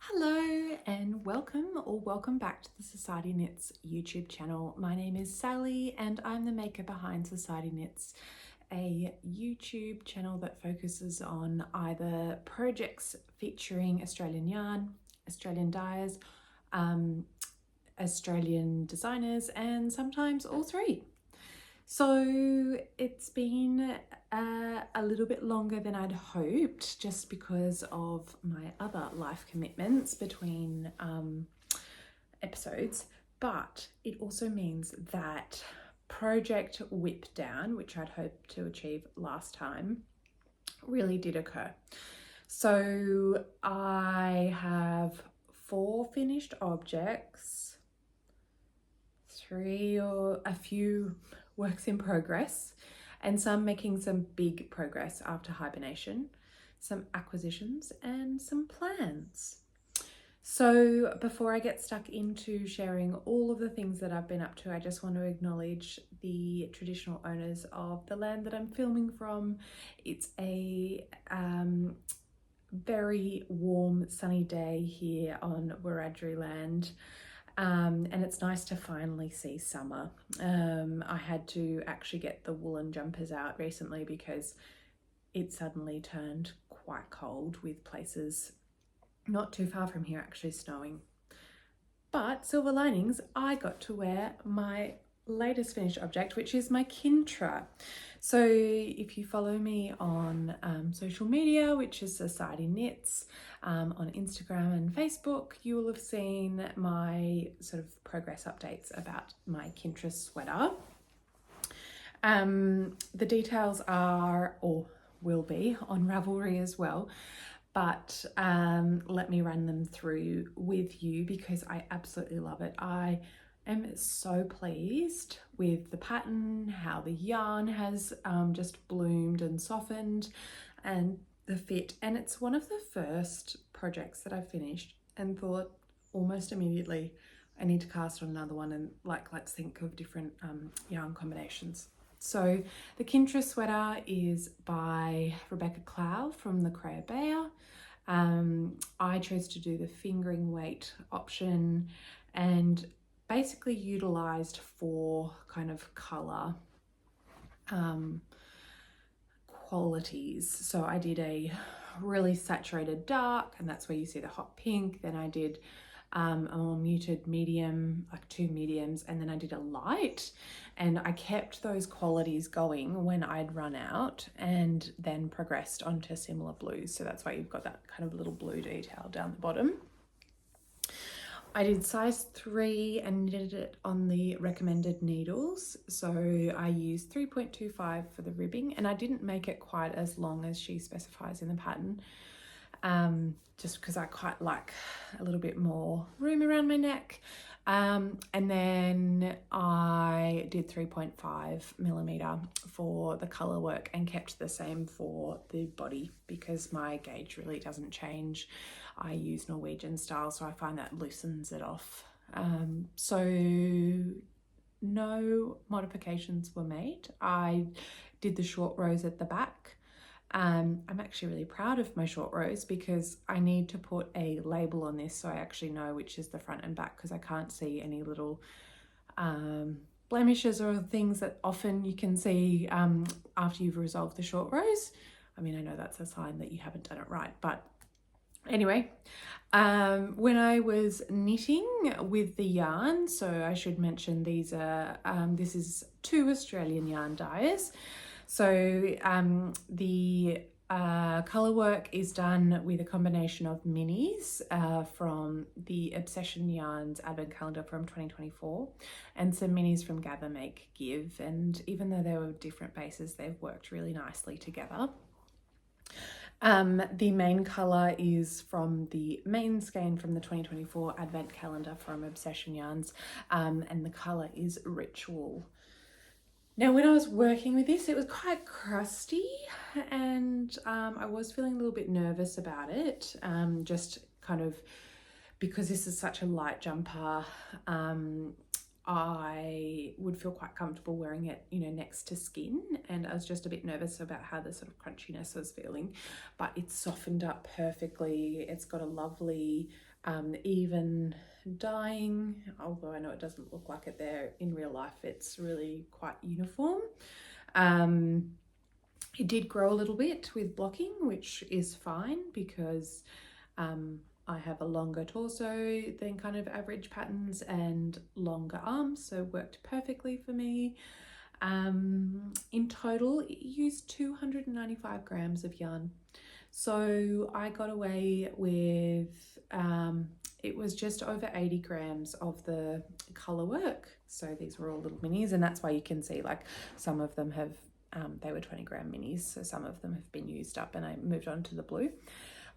Hello and welcome back to the Society Knits YouTube channel. My name is Sally and I'm the maker behind Society Knits, a YouTube channel that focuses on either projects featuring Australian yarn, Australian dyers, Australian designers, and sometimes all three. So it's been a little bit longer than I'd hoped just because of my other life commitments between episodes, but it also means that Project Whip Down, which I'd hoped to achieve last time, really did occur. So I have 4 finished objects, 3 or a few works in progress, and some making some big progress after hibernation, some acquisitions and some plans. So before I get stuck into sharing all of the things that I've been up to, I just want to acknowledge the traditional owners of the land that I'm filming from. It's a very warm sunny day here on Wiradjuri land. And it's nice to finally see summer. I had to actually get the woolen jumpers out recently because it suddenly turned quite cold, with places not too far from here actually snowing. But silver linings, I got to wear my latest finished object, which is my Kintra. So if you follow me on social media, which is Society Knits, on Instagram and Facebook, you will have seen my sort of progress updates about my Kintra sweater. The details are, or will be, on Ravelry as well, but let me run them through with you because I absolutely love it. I am so pleased with the pattern, how the yarn has just bloomed and softened, and the fit. And it's one of the first projects that I finished and thought almost immediately, I need to cast on another one, and let's think of different yarn combinations. So the Kintra sweater is by Rebecca Clow from the Creia Bear. I chose to do the fingering weight option and basically utilized 4 kind of color qualities. So I did a really saturated dark, and that's where you see the hot pink. Then I did a more muted medium, like 2 mediums, and then I did a light, and I kept those qualities going when I'd run out and then progressed onto similar blues. So that's why you've got that kind of little blue detail down the bottom. I did size 3 and knitted it on the recommended needles. So I used 3.25 for the ribbing, and I didn't make it quite as long as she specifies in the pattern, just because I quite like a little bit more room around my neck. And then I did 3.5 millimeter for the color work and kept the same for the body because my gauge really doesn't change. I use Norwegian style, so I find that loosens it off. So no modifications were made. I did the short rows at the back. I'm actually really proud of my short rows because I need to put a label on this so I actually know which is the front and back, because I can't see any little blemishes or things that often you can see after you've resolved the short rows. I mean, I know that's a sign that you haven't done it right, but anyway, when I was knitting with the yarn, so I should mention these are, this is 2 Australian Yarn Dyers. So the colour work is done with a combination of minis from the Obsession Yarns Advent Calendar from 2024 and some minis from Gather, Make, Give. And even though they were different bases, they've worked really nicely together. The main colour is from the main skein from the 2024 Advent Calendar from Obsession Yarns, and the colour is Ritual. Now, when I was working with this, it was quite crusty, and I was feeling a little bit nervous about it, just kind of because this is such a light jumper. I would feel quite comfortable wearing it, you know, next to skin, and I was just a bit nervous about how the sort of crunchiness was feeling, but it's softened up perfectly. It's got a lovely even dyeing, although I know it doesn't look like it there in real life. It's really quite uniform. It did grow a little bit with blocking, which is fine because I have a longer torso than kind of average patterns and longer arms, so it worked perfectly for me. In total, it used 295 grams of yarn. So I got away with, it was just over 80 grams of the colour work. So these were all little minis, and that's why you can see like some of them have, they were 20 gram minis, so some of them have been used up and I moved on to the blue.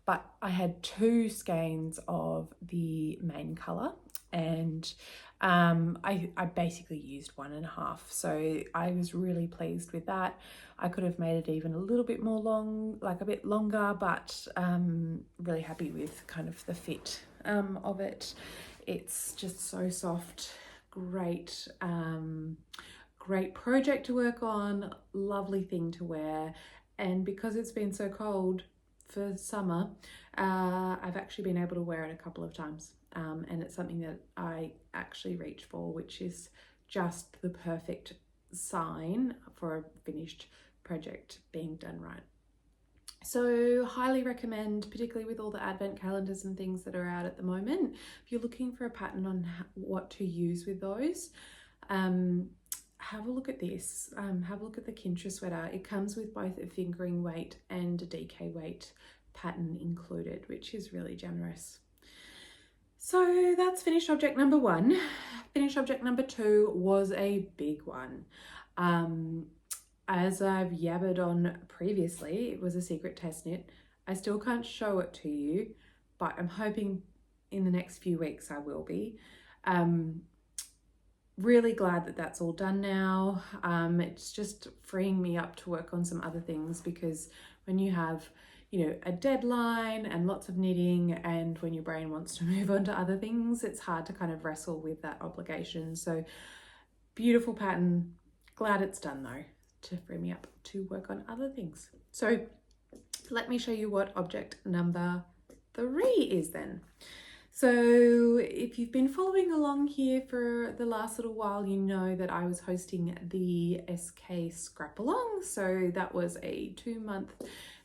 But I had 2 skeins of the main colour, and I basically used 1.5, so I was really pleased with that. I could have made it even a little bit more long, like a bit longer, but really happy with kind of the fit of it. It's just so soft, great, great project to work on, lovely thing to wear, and because it's been so cold for summer, I've actually been able to wear it a couple of times, and it's something that I actually reach for, which is just the perfect sign for a finished project being done right. So highly recommend, particularly with all the advent calendars and things that are out at the moment, if you're looking for a pattern on what to use with those, have a look at this. Have a look at the Kintra sweater. It comes with both a fingering weight and a DK weight pattern included, which is really generous. So that's finished object number 1. Finished object number 2 was a big one. As I've yabbered on previously, it was a secret test knit. I still can't show it to you, but I'm hoping in the next few weeks I will be. Really glad that that's all done now. It's just freeing me up to work on some other things, because when you have, you know, a deadline and lots of knitting, and when your brain wants to move on to other things, it's hard to kind of wrestle with that obligation. So beautiful pattern. Glad it's done though, to free me up to work on other things. So let me show you what object number 3 is then. So if you've been following along here for the last little while, you know that I was hosting the SK Scrap Along. So that was a 2-month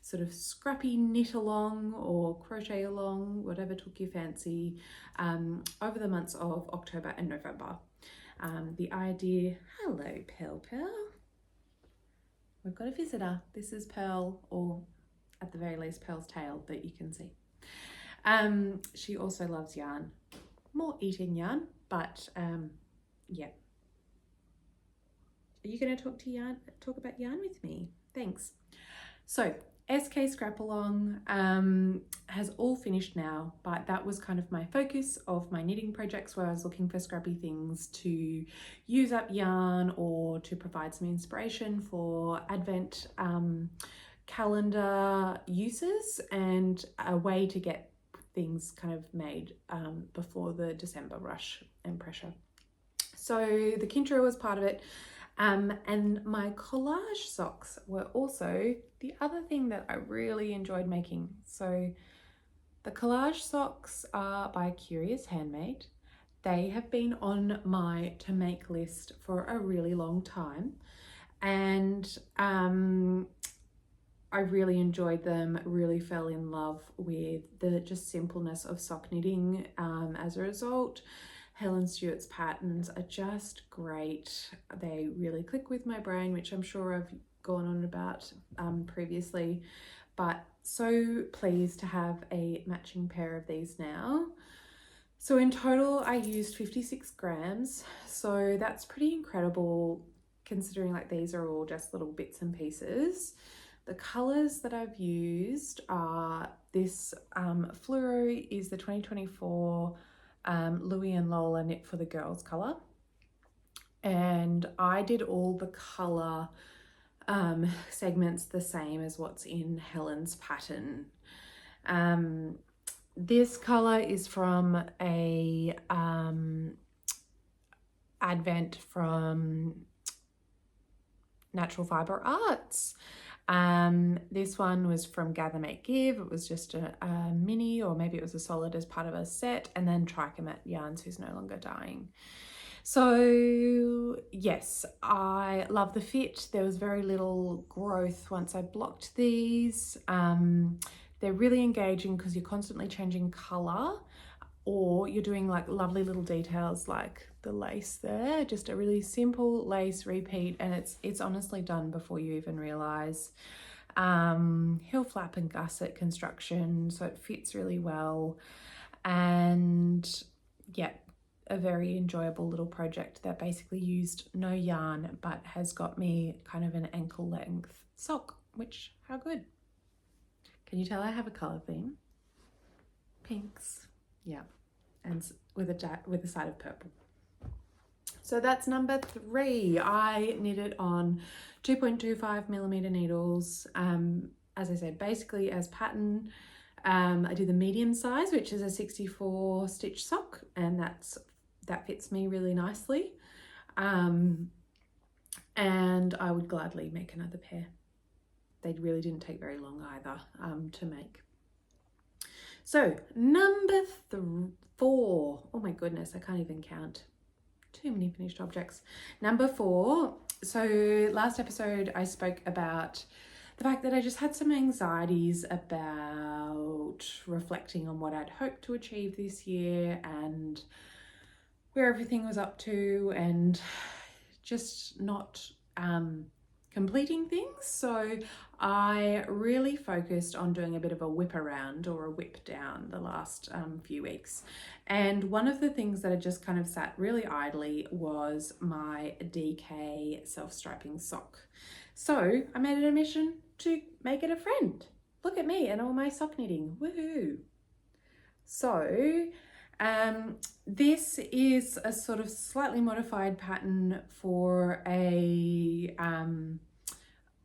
sort of scrappy knit along or crochet along, whatever took your fancy, over the months of October and November. The idea, hello Pearl. We've got a visitor. This is Pearl, or at the very least Pearl's tail that you can see. She also loves yarn, more eating yarn, but yeah. Are you going to talk about yarn with me? Thanks. So SK Scrap Along has all finished now, but that was kind of my focus of my knitting projects, where I was looking for scrappy things to use up yarn or to provide some inspiration for Advent calendar uses, and a way to get things kind of made before the December rush and pressure. So the Kintra was part of it, and my collage socks were also the other thing that I really enjoyed making. So the collage socks are by Curious Handmade. They have been on my to make list for a really long time, and I really enjoyed them, really fell in love with the just simpleness of sock knitting as a result. Helen Stewart's patterns are just great. They really click with my brain, which I'm sure I've gone on about previously, but so pleased to have a matching pair of these now. So in total, I used 56 grams. So that's pretty incredible, considering like these are all just little bits and pieces. The colours that I've used are this fluoro is the 2024 Louie and Lola Knit for the Girls colour, and I did all the colour segments the same as what's in Helen's pattern. This colour is from a Advent from Natural Fibre Arts. This one was from Gather Make Give. It was just a mini, or maybe it was a solid as part of a set, and then Trichomet Yarns, who's no longer dying. So yes, I love the fit. There was very little growth once I blocked these. They're really engaging because you're constantly changing color, or you're doing like lovely little details like the lace there, just a really simple lace repeat, and it's honestly done before you even realize. Heel flap and gusset construction, so it fits really well, and yeah, a very enjoyable little project that basically used no yarn but has got me kind of an ankle length sock, which, how good. Can you tell I have a color theme? Pinks, yeah, and with a side of purple. So that's number 3. I knitted on 2.25mm needles. As I said, basically as pattern. I did the medium size, which is a 64 stitch sock, and that fits me really nicely. And I would gladly make another pair. They really didn't take very long either to make. So number 4. Oh my goodness, I can't even count. Too many finished objects. Number 4. So last episode I spoke about the fact that I just had some anxieties about reflecting on what I'd hoped to achieve this year and where everything was up to, and just not completing things. So I really focused on doing a bit of a whip around or a whip down the last few weeks. And one of the things that I just kind of sat really idly was my DK self-striping sock. So I made it a mission to make it a friend. Look at me and all my sock knitting, woohoo. So this is a sort of slightly modified pattern for a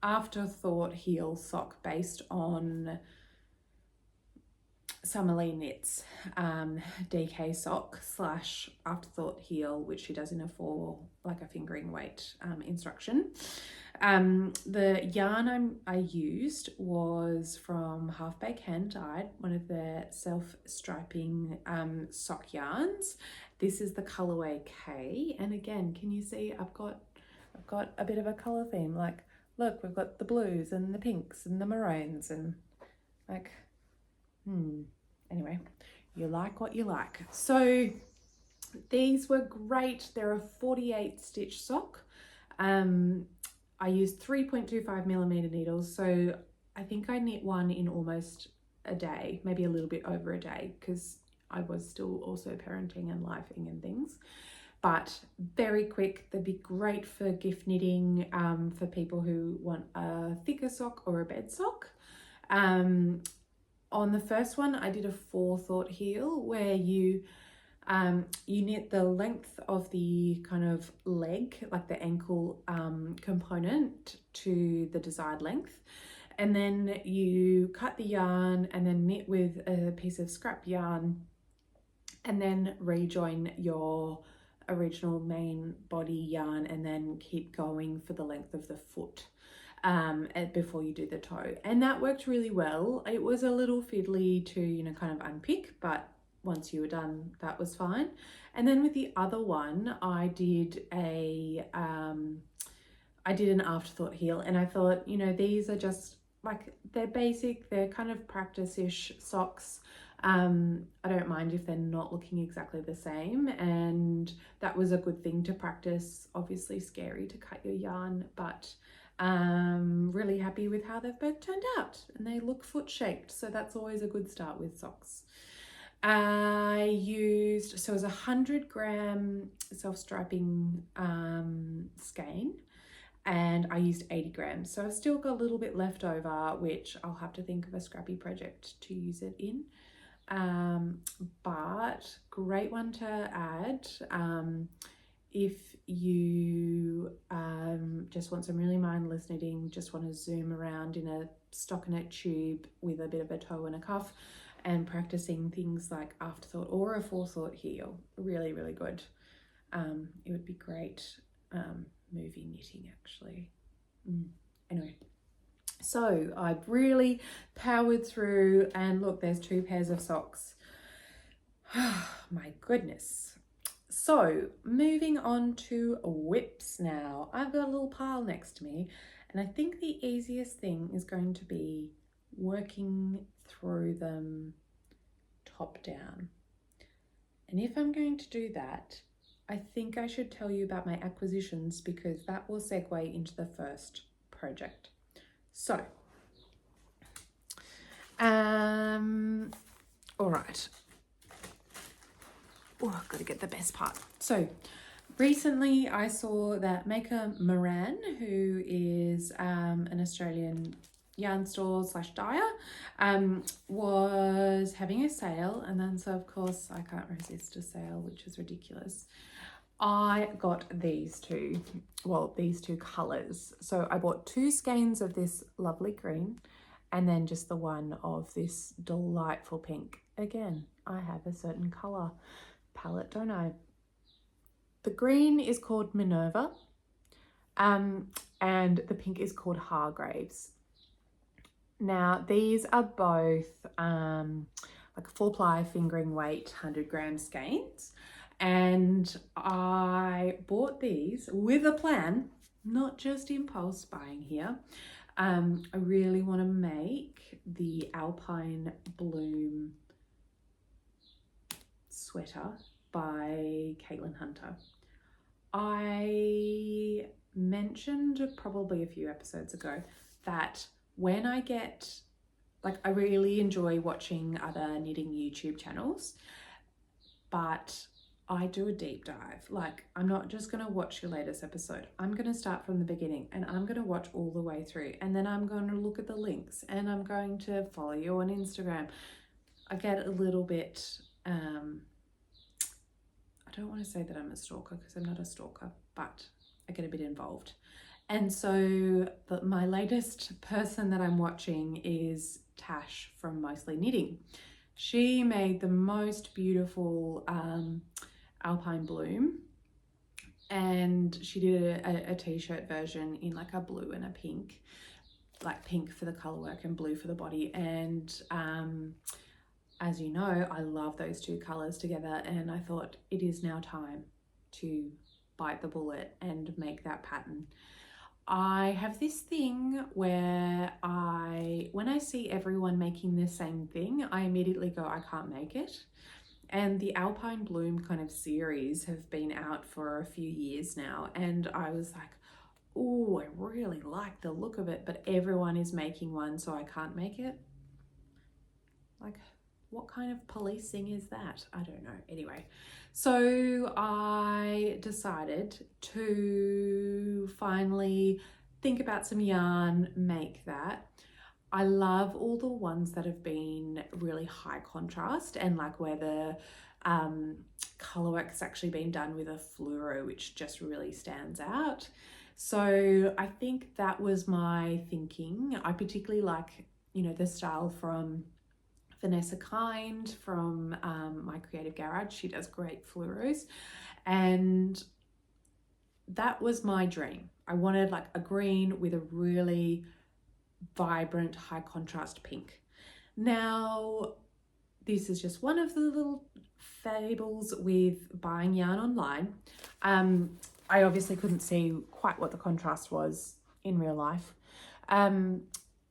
afterthought heel sock based on Summerlee Knits DK sock / afterthought heel, which she does in a fingering weight instruction. The yarn I used was from Half Bake Hand Dyed, one of their self-striping sock yarns. This is the colorway K, and again, can you see I've got a bit of a color theme. Like, look, we've got the blues and the pinks and the maroons, and like, anyway, you like what you like. So these were great. They're a 48 stitch sock. I used 3.25mm needles, so I think I knit one in almost a day, maybe a little bit over a day, because I was still also parenting and lifing and things. But very quick. They'd be great for gift knitting, for people who want a thicker sock or a bed sock. On the first one, I did a forethought heel where you knit the length of the kind of leg, like the ankle component, to the desired length, and then you cut the yarn and then knit with a piece of scrap yarn, and then rejoin your original main body yarn, and then keep going for the length of the foot before you do the toe. And that worked really well. It was a little fiddly to kind of unpick, but once you were done, that was fine. And then with the other one, I did an afterthought heel, and I thought, these are just like, they're basic, they're kind of practice-ish socks. I don't mind if they're not looking exactly the same, and that was a good thing to practice. Obviously scary to cut your yarn, but really happy with how they've both turned out, and they look foot shaped, so that's always a good start with socks. I used, so it was 100 gram self-striping skein, and I used 80 grams. So I've still got a little bit left over, which I'll have to think of a Scrappy project to use it in. But great one to add if you just want some really mindless knitting, just want to zoom around in a stockinette tube with a bit of a toe and a cuff, and practicing things like afterthought or a forethought heel. Really, really good. It would be great movie knitting actually. Anyway, so I've really powered through, and look, there's 2 pairs of socks. My goodness. So moving on to whips now. I've got a little pile next to me, and I think the easiest thing is going to be working through them top down. And if I'm going to do that, I think I should tell you about my acquisitions, because that will segue into the first project. So, all right. Oh, I've got to get the best part. So, recently I saw that Maker Moran, who is an Australian yarn store / dyer, was having a sale, and then so of course I can't resist a sale, which is ridiculous. I got these two colors. So I bought 2 skeins of this lovely green, and then just the one of this delightful pink. Again, I have a certain color palette, don't I? The green is called Minerva, and the pink is called Hargraves. Now these are both like 4-ply fingering weight 100 gram skeins, and I bought these with a plan, not just impulse buying here. I really want to make the Alpine Bloom sweater by Caitlin Hunter. I mentioned probably a few episodes ago that when I get, like, I really enjoy watching other knitting YouTube channels, but I do a deep dive. Like, I'm not just going to watch your latest episode. I'm going to start from the beginning, and I'm going to watch all the way through, and then I'm going to look at the links, and I'm going to follow you on Instagram. I get a little bit, I don't want to say that I'm a stalker, because I'm not a stalker, but I get a bit involved. And so my latest person that I'm watching is Tash from Mostly Knitting. She made the most beautiful Alpine Bloom, and she did a t-shirt version in like a blue and a pink, like pink for the color work and blue for the body. And as you know, I love those 2 colors together, and I thought it is now time to bite the bullet and make that pattern. I have this thing where when I see everyone making the same thing, I immediately go, I can't make it. And the Alpine Bloom kind of series have been out for a few years now, and I was like, oh, I really like the look of it, but everyone is making one, so I can't make it. Like, what kind of policing is that? I don't know. Anyway, so I decided to finally think about some yarn, make that. I love all the ones that have been really high contrast, and like where the color work's actually been done with a fluoro, which just really stands out. So I think that was my thinking. I particularly like, you know, the style from Vanessa Kind from My Creative Garage. She does great fluoros, and that was my dream. I wanted like a green with a really vibrant high contrast pink. Now this is just one of the little fables with buying yarn online. I obviously couldn't see quite what the contrast was in real life, and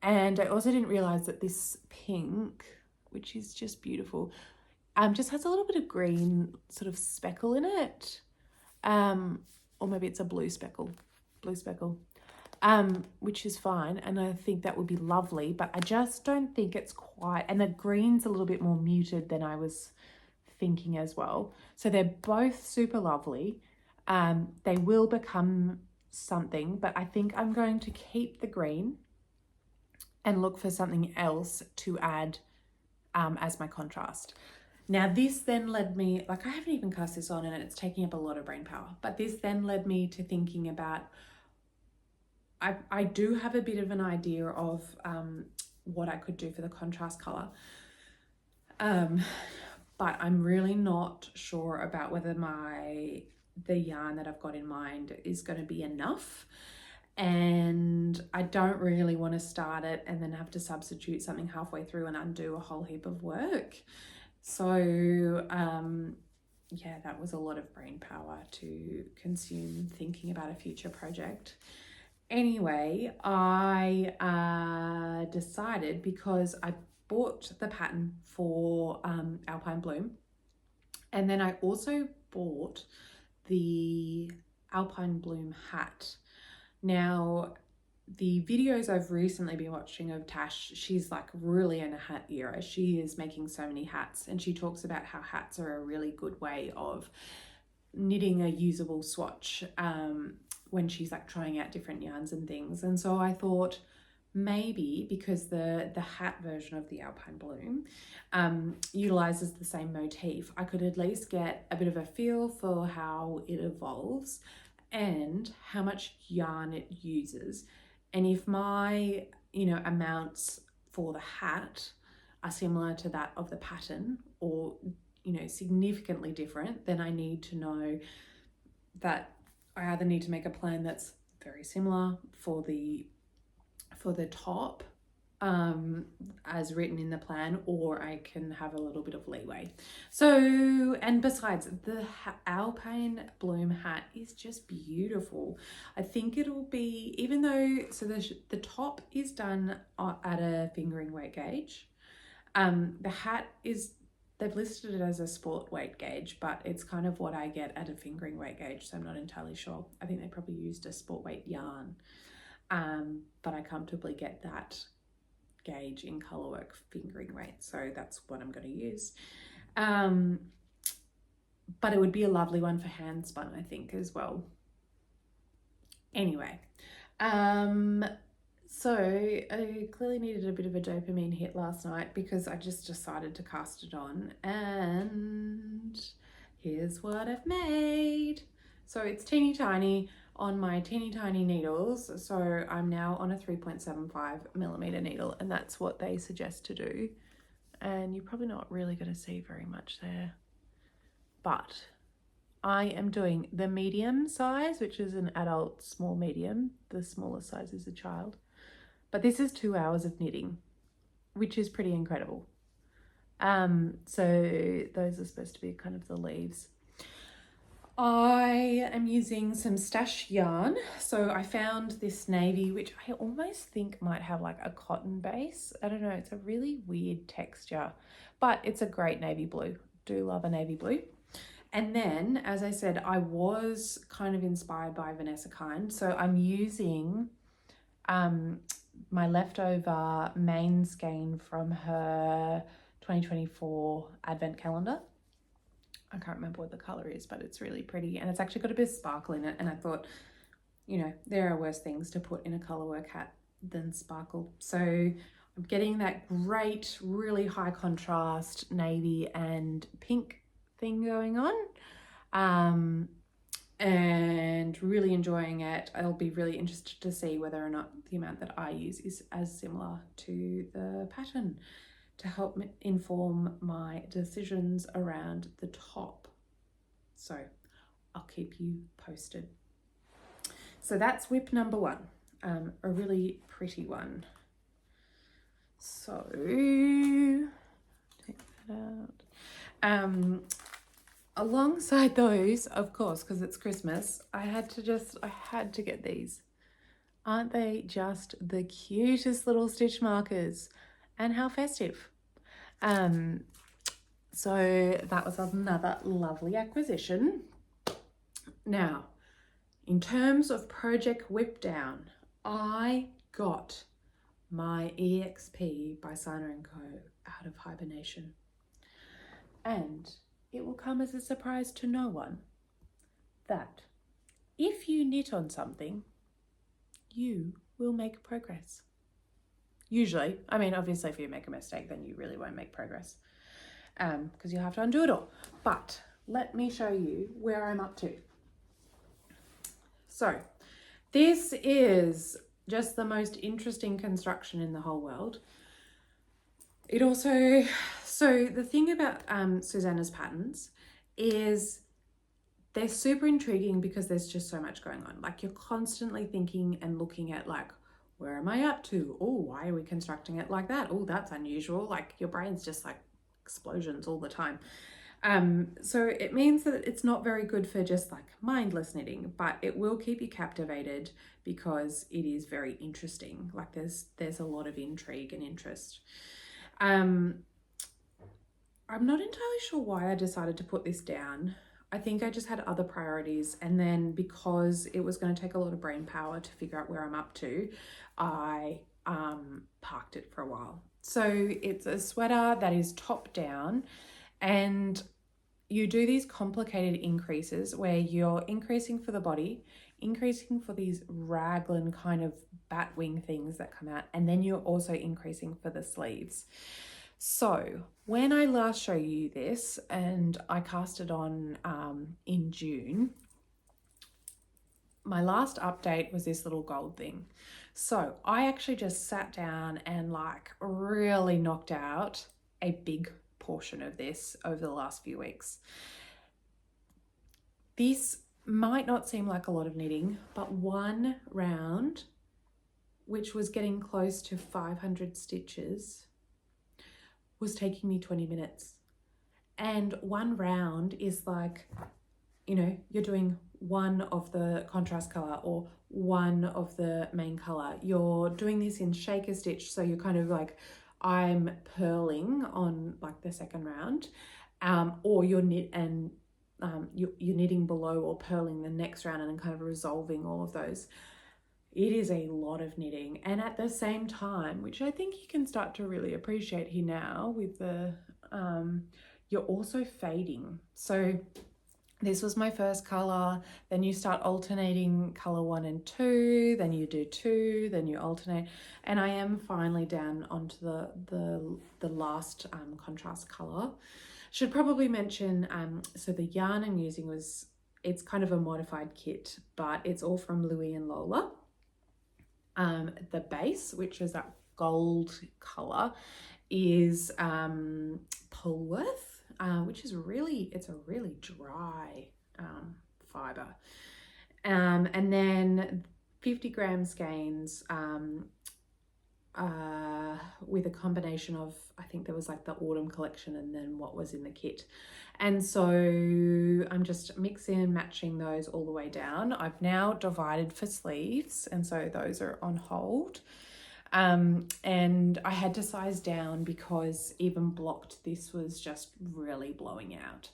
I also didn't realize that this pink, which is just beautiful, just has a little bit of green sort of speckle in it, or maybe it's a blue speckle, which is fine, and I think that would be lovely, but I just don't think it's quite, and the green's a little bit more muted than I was thinking as well. So they're both super lovely. They will become something, but I think I'm going to keep the green and look for something else to add as my contrast. Now this then led me, like I haven't even cast this on and it's taking up a lot of brain power, but this then led me to thinking about, I do have a bit of an idea of what I could do for the contrast color, but I'm really not sure about whether my the yarn that I've got in mind is going to be enough, and I don't really want to start it and then have to substitute something halfway through and undo a whole heap of work. So yeah, that was a lot of brain power to consume thinking about a future project. Anyway, I decided, because I bought the pattern for Alpine Bloom, and then I also bought the Alpine Bloom hat. Now, the videos I've recently been watching of Tash, she's like really in a hat era. She is making so many hats, and she talks about how hats are a really good way of knitting a usable swatch when she's like trying out different yarns and things. And so I thought, maybe because the hat version of the Alpine Bloom utilizes the same motif, I could at least get a bit of a feel for how it evolves and how much yarn it uses. And if my, you know, amounts for the hat are similar to that of the pattern, or, you know, significantly different, then I need to know that I either need to make a plan that's very similar for the top as written in the plan, or I can have a little bit of leeway. So, and besides, the Alpine Bloom hat is just beautiful. I think it'll be, even though, so the top is done at a fingering weight gauge. The hat is, they've listed it as a sport weight gauge, but it's kind of what I get at a fingering weight gauge, so I'm not entirely sure. I think they probably used a sport weight yarn. But I comfortably get that gauge in Colourwork fingering weight, so that's what I'm going to use. But it would be a lovely one for hand spun, I think, as well. Anyway, so I clearly needed a bit of a dopamine hit last night, because I just decided to cast it on, and here's what I've made. So it's teeny tiny on my teeny tiny needles. So I'm now on a 3.75mm needle, and that's what they suggest to do. And you're probably not really going to see very much there, but I am doing the medium size, which is an adult small medium. The smallest size is a child. But this is 2 hours of knitting, which is pretty incredible. So those are supposed to be kind of the leaves. I am using some stash yarn. So I found this navy, which I almost think might have like a cotton base. I don't know, it's a really weird texture, but it's a great navy blue. Do love a navy blue. And then, as I said, I was kind of inspired by Vanessa Kind. So I'm using my leftover main skein from her 2024 advent calendar. I can't remember what the color is, but it's really pretty, and it's actually got a bit of sparkle in it. And I thought, you know, there are worse things to put in a Colourwork hat than sparkle. So I'm getting that great, really high contrast navy and pink thing going on, and really enjoying it. I'll be really interested to see whether or not the amount that I use is as similar to the pattern, to help inform my decisions around the top. So I'll keep you posted. So that's whip number one, a really pretty one. So take that out. Alongside those, of course, because it's Christmas, I had to get these. Aren't they just the cutest little stitch markers? And how festive. So that was another lovely acquisition. Now, in terms of Project Whip Down, I got my EXP by Sunde & Co out of hibernation. And it will come as a surprise to no one that if you knit on something, you will make progress. Usually. I mean, obviously, if you make a mistake, then you really won't make progress, because you'll have to undo it all. But let me show you where I'm up to. So this is just the most interesting construction in the whole world. It also, so the thing about Susanna's patterns is they're super intriguing because there's just so much going on. Like, you're constantly thinking and looking at, like, where am I up to? Oh, why are we constructing it like that? Oh, that's unusual. Like, your brain's just like explosions all the time. So it means that it's not very good for just like mindless knitting, but it will keep you captivated because it is very interesting. Like, there's a lot of intrigue and interest. I'm not entirely sure why I decided to put this down. I think I just had other priorities, and then because it was going to take a lot of brain power to figure out where I'm up to, I parked it for a while. So it's a sweater that is top down, and you do these complicated increases where you're increasing for the body, increasing for these raglan kind of bat wing things that come out, and then you're also increasing for the sleeves. So when I last show you this, and I cast it on in June, my last update was this little gold thing. So I actually just sat down and like really knocked out a big portion of this over the last few weeks. This might not seem like a lot of knitting, but one round, which was getting close to 500 stitches, was taking me 20 minutes. And one round is like, you know, you're doing one of the contrast color or one of the main color. You're doing this in shaker stitch, so you're kind of like, I'm purling on like the second round, or you're you're knitting below or purling the next round and then kind of resolving all of those. It is a lot of knitting, and at the same time, which I think you can start to really appreciate here now with the, you're also fading. So this was my first color, then you start alternating color 1 and 2, then you do 2, then you alternate, and I am finally down onto the last contrast color. Should probably mention, so the yarn I'm using it's kind of a modified kit, but it's all from Louis and Lola. The base, which is that gold color, is Polworth, which is it's a really dry fiber. And then 50 gram skeins with a combination of, I think there was like the autumn collection and then what was in the kit. And so I'm just mixing and matching those all the way down. I've now divided for sleeves, and so those are on hold. And I had to size down because even blocked, this was just really blowing out.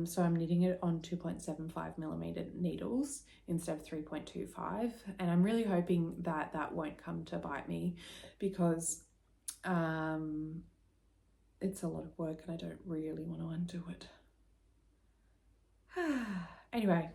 So I'm knitting it on 2.75 millimeter needles instead of 3.25. And I'm really hoping that that won't come to bite me because it's a lot of work and I don't really want to undo it. Anyway,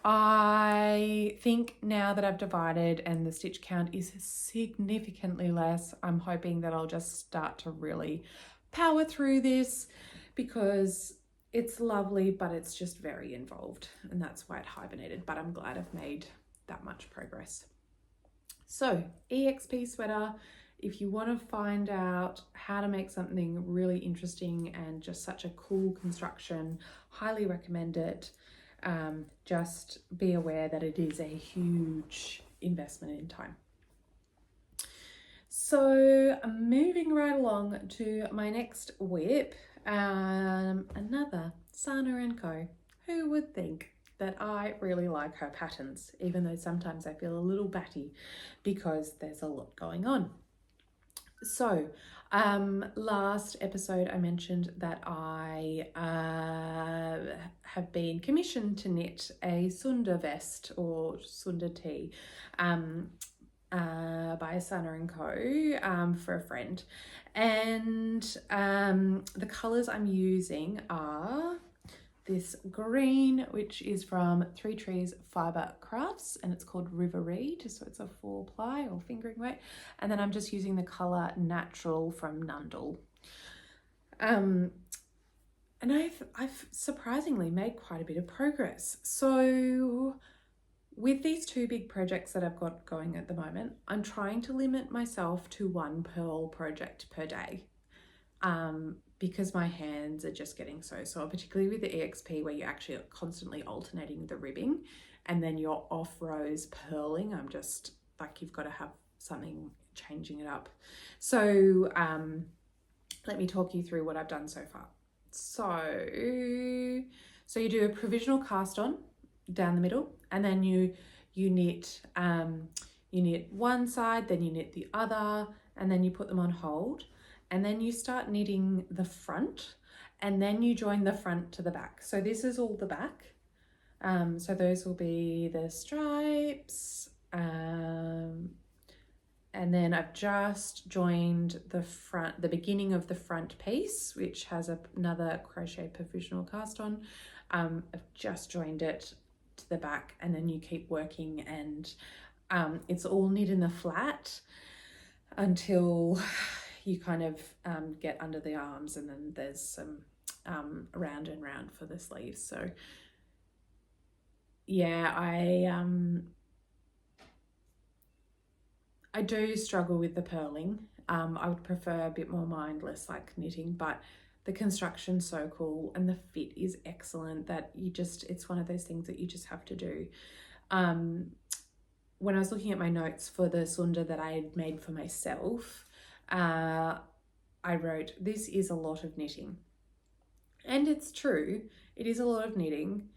I think now that I've divided and the stitch count is significantly less, I'm hoping that I'll just start to really power through this because it's lovely, but it's just very involved, and that's why it hibernated, but I'm glad I've made that much progress. So EXP sweater, if you want to find out how to make something really interesting and just such a cool construction, highly recommend it. Just be aware that it is a huge investment in time. So moving right along to my next whip, another Sana & Co. Who would think that I really like her patterns, even though sometimes I feel a little batty because there's a lot going on. So last episode I mentioned that I have been commissioned to knit a Sunde Vest or Sunde tee by Sana & Co. For a friend, and the colours I'm using are this green, which is from Three Trees Fibre Crafts, and it's called Ravelry, just so it's a 4-ply or fingering weight. And then I'm just using the colour Natural from Nundle. And I've surprisingly made quite a bit of progress. So with these two big projects that I've got going at the moment, I'm trying to limit myself to one purl project per day. because my hands are just getting so sore, particularly with the EXP where you're actually constantly alternating the ribbing and then your off rows purling. I'm just like, you've got to have something changing it up. So let me talk you through what I've done so far. So you do a provisional cast on down the middle, and then you knit one side, then you knit the other, and then you put them on hold, and then you start knitting the front, and then you join the front to the back. So this is all the back. So those will be the stripes, and then I've just joined the beginning of the front piece, which has another crochet provisional cast on. I've just joined it to the back, and then you keep working, and it's all knit in the flat until you kind of get under the arms, and then there's some round and round for the sleeves. So yeah, I do struggle with the purling. I would prefer a bit more mindless like knitting, but the construction's so cool and the fit is excellent that it's one of those things that you just have to do. When I was looking at my notes for the Sunde that I had made for myself, I wrote, this is a lot of knitting. And it's true, it is a lot of knitting,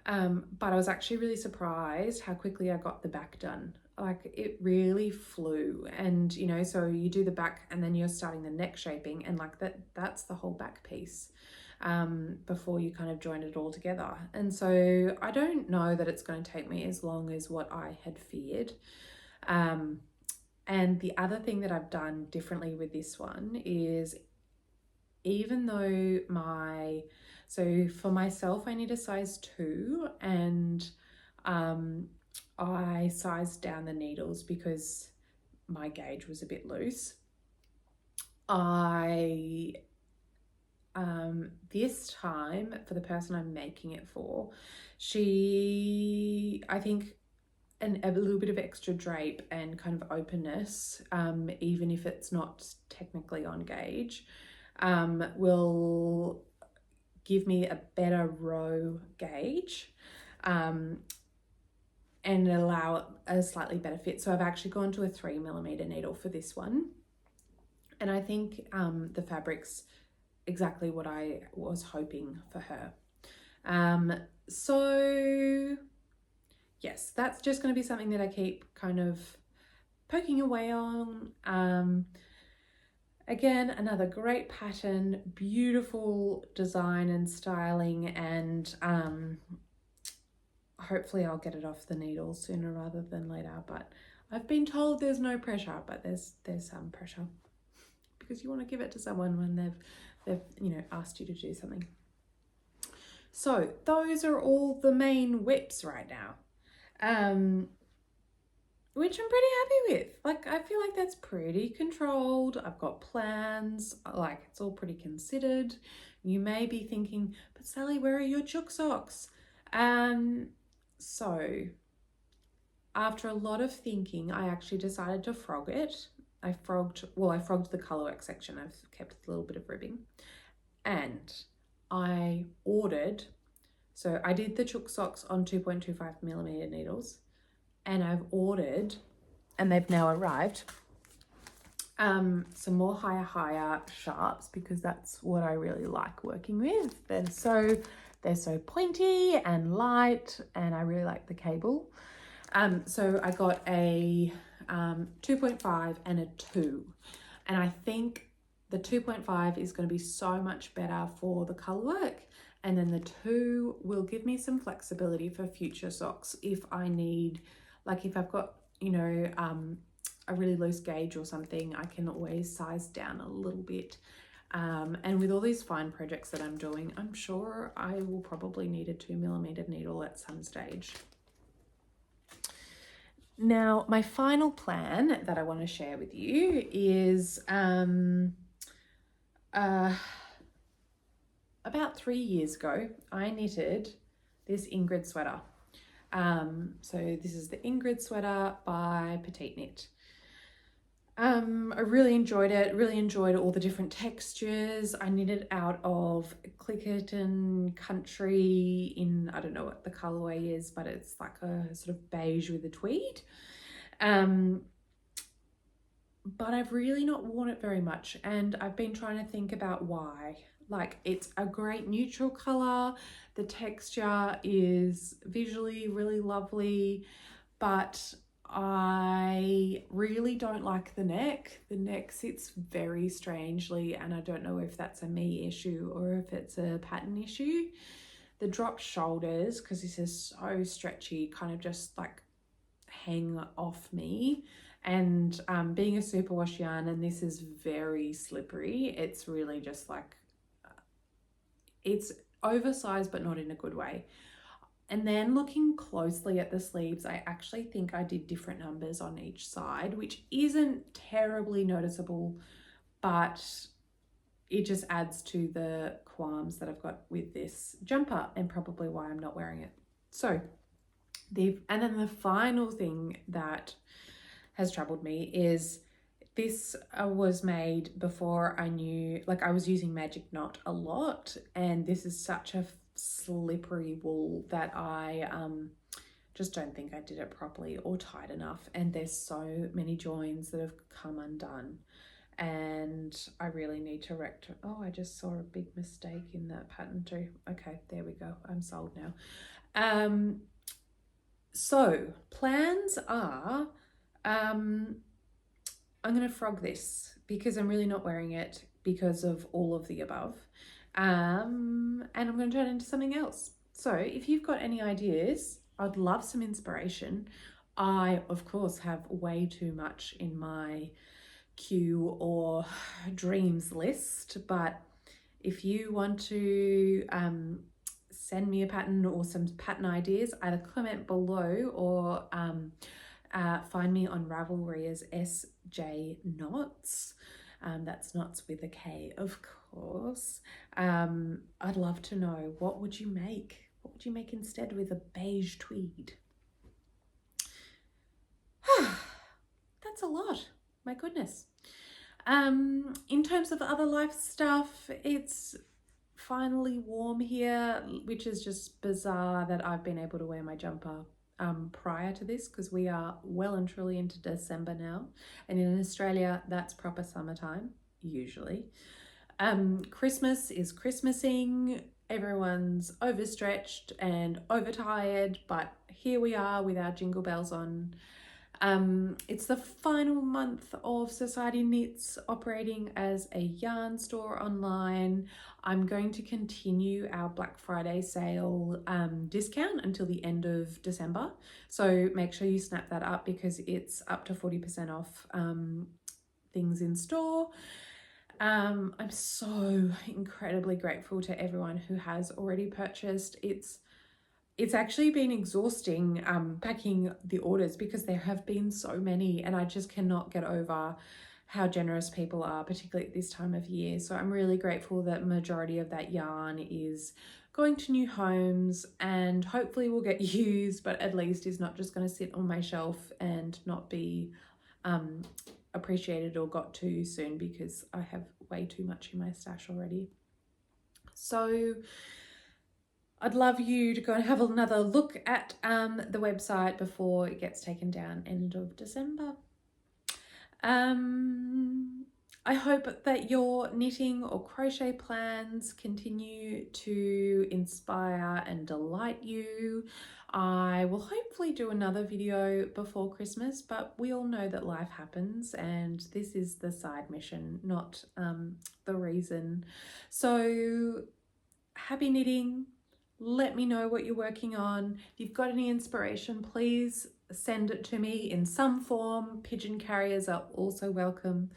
but I was actually really surprised how quickly I got the back done. Like, it really flew. And you know, so you do the back and then you're starting the neck shaping, and like that's the whole back piece before you kind of join it all together. And so I don't know that it's going to take me as long as what I had feared. And the other thing that I've done differently with this one is, even though so for myself I need a size 2, and I sized down the needles because my gauge was a bit loose. This time, for the person I'm making it for, I think a little bit of extra drape and kind of openness, even if it's not technically on gauge, will give me a better row gauge, and allow a slightly better fit. So I've actually gone to a 3mm needle for this one. And I think the fabric's exactly what I was hoping for her. So yes, that's just going to be something that I keep kind of poking away on. Again, another great pattern, beautiful design and styling, and hopefully I'll get it off the needle sooner rather than later. But I've been told there's no pressure, but there's some pressure, because you want to give it to someone when they've you know, asked you to do something. So those are all the main whips right now, which I'm pretty happy with. Like, I feel like that's pretty controlled. I've got plans, like it's all pretty considered. You may be thinking, but Sally, where are your chook socks? So after a lot of thinking, I actually decided to frog it. I frogged the colorwork section. I've kept a little bit of ribbing, and I ordered, so I did the chook socks on 2.25mm needles, and I've ordered, and they've now arrived, some more higher sharps, because that's what I really like working with. They're so pointy and light, and I really like the cable. So I got a 2.5 and a 2, and I think the 2.5 is going to be so much better for the colorwork, and then the 2 will give me some flexibility for future socks if I need, like if I've got, you know, a really loose gauge or something, I can always size down a little bit. And with all these fine projects that I'm doing, I'm sure I will probably need a 2mm needle at some stage. Now, my final plan that I want to share with you is about 3 years ago, I knitted this Ingrid sweater. So this is the Ingrid sweater by Petite Knit. I really enjoyed it, really enjoyed all the different textures. I knitted out of Clickerton Country in, I don't know what the colorway is, but it's like a sort of beige with a tweed. But I've really not worn it very much, and I've been trying to think about why. Like, it's a great neutral color, the texture is visually really lovely, but I really don't like the neck. The neck sits very strangely, and I don't know if that's a me issue or if it's a pattern issue. The drop shoulders, because this is so stretchy, kind of just like hang off me. And being a superwash yarn, and this is very slippery, it's really just like, it's oversized but not in a good way. And then looking closely at the sleeves, I actually think I did different numbers on each side, which isn't terribly noticeable, but it just adds to the qualms that I've got with this jumper, and probably why I'm not wearing it. So and then the final thing that has troubled me is this was made before I knew, like, I was using Magic Knot a lot, and this is such a slippery wool that I just don't think I did it properly or tight enough, and there's so many joins that have come undone, and I really need to rectify. Oh, I just saw a big mistake in that pattern too. Okay, there we go, I'm sold now. So plans are, I'm going to frog this because I'm really not wearing it because of all of the above. And I'm going to turn it into something else. So if you've got any ideas, I'd love some inspiration. I, of course, have way too much in my queue or dreams list, but if you want to send me a pattern or some pattern ideas, either comment below or find me on Ravelry as sjknots. That's knots with a K, of course. I'd love to know, what would you make? What would you make instead with a beige tweed? That's a lot, my goodness. In terms of other life stuff, it's finally warm here, which is just bizarre that I've been able to wear my jumper prior to this, because we are well and truly into December now, and in Australia that's proper summertime usually. Christmas is Christmasing, everyone's overstretched and overtired, but here we are with our jingle bells on. It's the final month of Society Knits operating as a yarn store online. I'm going to continue our Black Friday sale discount until the end of December. So make sure you snap that up because it's up to 40% off things in store. I'm so incredibly grateful to everyone who has already purchased. It's actually been exhausting packing the orders because there have been so many, and I just cannot get over how generous people are, particularly at this time of year. So I'm really grateful that majority of that yarn is going to new homes and hopefully will get used, but at least is not just going to sit on my shelf and not be appreciated or got to soon because I have way too much in my stash already. So I'd love you to go and have another look at the website before it gets taken down end of December. I hope that your knitting or crochet plans continue to inspire and delight you. I will hopefully do another video before Christmas, but we all know that life happens and this is the side mission, not the reason. So happy knitting. Let me know what you're working on. If you've got any inspiration, please send it to me in some form. Pigeon carriers are also welcome.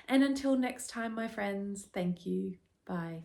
And until next time, my friends, thank you. Bye.